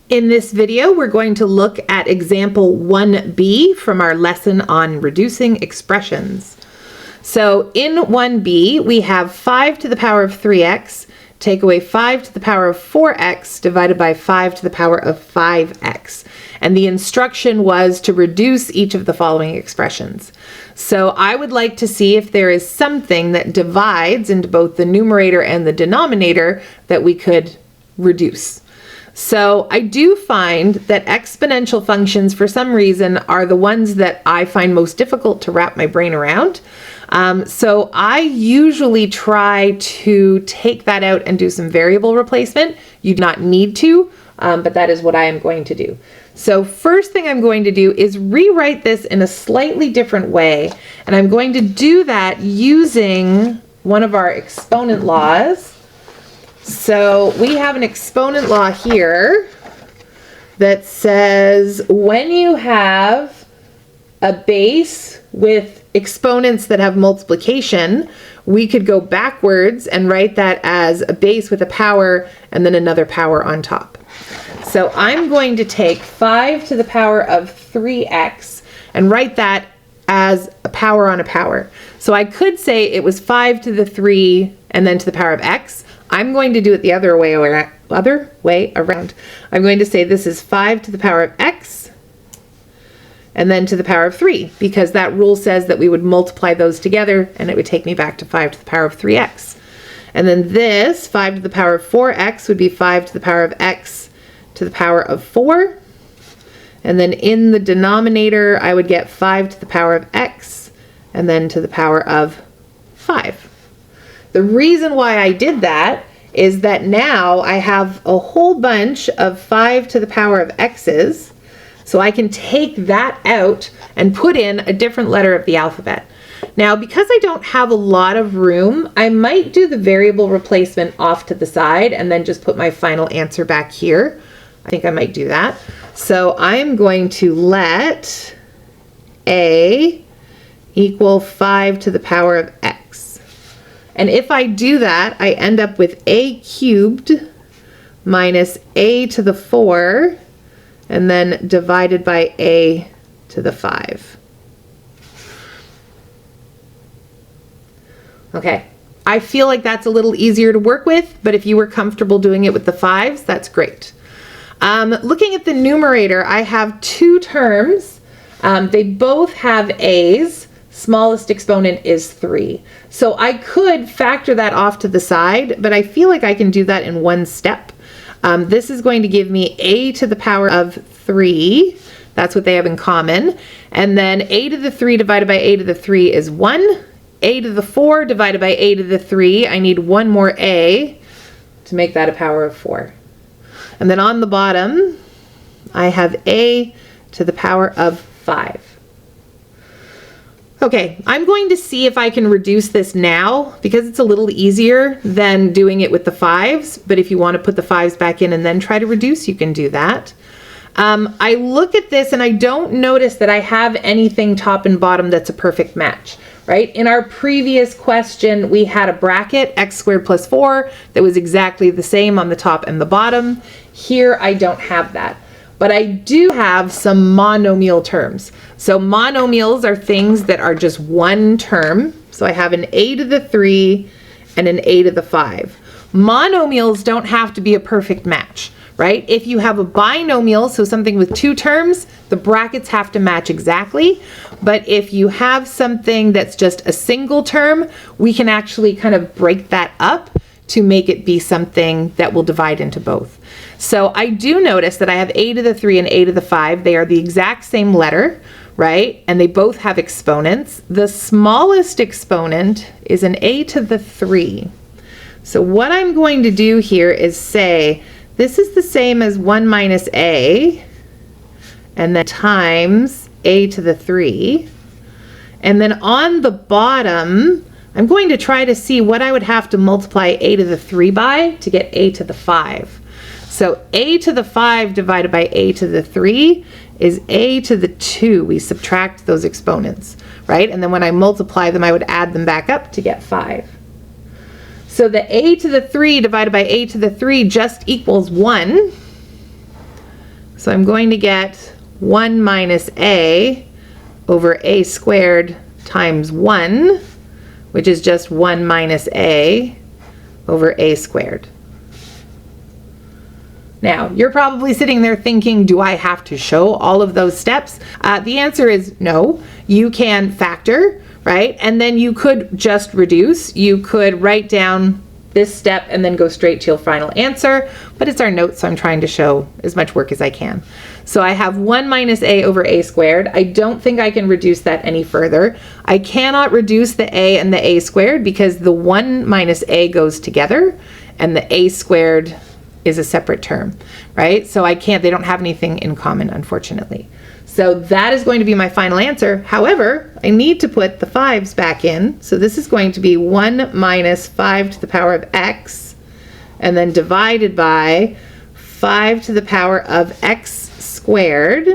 In this video, we're going to look at example 1b from our lesson on reducing expressions. So in 1b, we have 5 to the power of 3x, take away 5 to the power of 4x divided by 5 to the power of 5x. And the instruction was to reduce each of the following expressions. So I would like to see if there is something that divides into both the numerator and the denominator that we could reduce. So I do find that exponential functions, for some reason, are the ones that I find most difficult to wrap my brain around. So I usually try to take that out and do some variable replacement. You do not need to, but that is what I am going to do. So first thing I'm going to do is rewrite this in a slightly different way. And I'm going to do that using one of our exponent laws. So we have an exponent law here that says when you have a base with exponents that have multiplication, we could go backwards and write that as a base with a power and then another power on top. So I'm going to take 5 to the power of 3x and write that as a power on a power. So I could say it was 5 to the 3 and then to the power of x. I'm going to do it the other way around. I'm going to say this is 5 to the power of x and then to the power of 3, because that rule says that we would multiply those together and it would take me back to 5 to the power of 3x. And then this 5 to the power of 4x would be 5 to the power of x to the power of 4. And then in the denominator, I would get 5 to the power of x and then to the power of 5. The reason why I did that is that now I have a whole bunch of 5 to the power of x's, so I can take that out and put in a different letter of the alphabet. Now, because I don't have a lot of room, I might do the variable replacement off to the side and then just put my final answer back here. I think I might do that. So I'm going to let a equal 5 to the power of x. And if I do that, I end up with a cubed minus a to the 4 and then divided by a to the 5. Okay, I feel like that's a little easier to work with, but if you were comfortable doing it with the 5s, that's great. Looking at the numerator, I have two terms. They both have a's. Smallest exponent is 3. So I could factor that off to the side, but I feel like I can do that in one step. This is going to give me a to the power of 3. That's what they have in common. And then a to the 3 divided by a to the 3 is 1. A to the 4 divided by a to the 3, I need one more a to make that a power of 4. And then on the bottom, I have a to the power of 5. Okay, I'm going to see if I can reduce this now because it's a little easier than doing it with the 5s, but if you want to put the 5s back in and then try to reduce, you can do that. I look at this and I don't notice that I have anything top and bottom that's a perfect match, right? In our previous question, we had a bracket, x squared plus 4, that was exactly the same on the top and the bottom. Here, I don't have that. But I do have some monomial terms. So monomials are things that are just one term. So I have an a to the 3 and an a to the 5. Monomials don't have to be a perfect match, right? If you have a binomial, so something with two terms, the brackets have to match exactly. But if you have something that's just a single term, we can actually kind of break that up to make it be something that will divide into both. So I do notice that I have a to the 3 and a to the 5. They are the exact same letter, right? And they both have exponents. The smallest exponent is an a to the 3. So what I'm going to do here is say, this is the same as 1 minus a, and then times a to the 3. And then on the bottom, I'm going to try to see what I would have to multiply a to the 3 by to get a to the 5. So a to the 5 divided by a to the 3 is a to the 2. We subtract those exponents, right? And then when I multiply them, I would add them back up to get 5. So the a to the 3 divided by a to the 3 just equals 1. So I'm going to get 1 minus a over a squared times 1, which is just 1 minus a over a squared. Now, you're probably sitting there thinking, do I have to show all of those steps? The answer is no. You can factor, right? And then you could just reduce. You could write down this step and then go straight to your final answer, but it's our notes, so I'm trying to show as much work as I can. So I have 1 minus a over a squared. I don't think I can reduce that any further. I cannot reduce the a and the a squared because the 1 minus a goes together and the a squared is a separate term, right? So I can't, they don't have anything in common, unfortunately. So that is going to be my final answer. However, I need to put the 5's back in. So this is going to be 1 minus 5 to the power of x, and then divided by 5 to the power of x squared.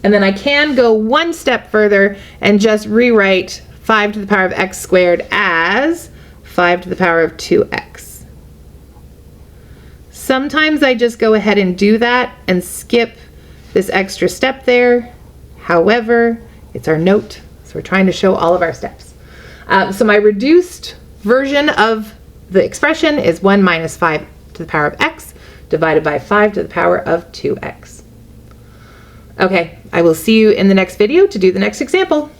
And then I can go one step further and just rewrite 5 to the power of x squared as 5 to the power of 2x. Sometimes I just go ahead and do that and skip this extra step there. However, it's our note, so we're trying to show all of our steps. So my reduced version of the expression is 1 minus 5 to the power of x divided by 5 to the power of 2x. Okay, I will see you in the next video to do the next example.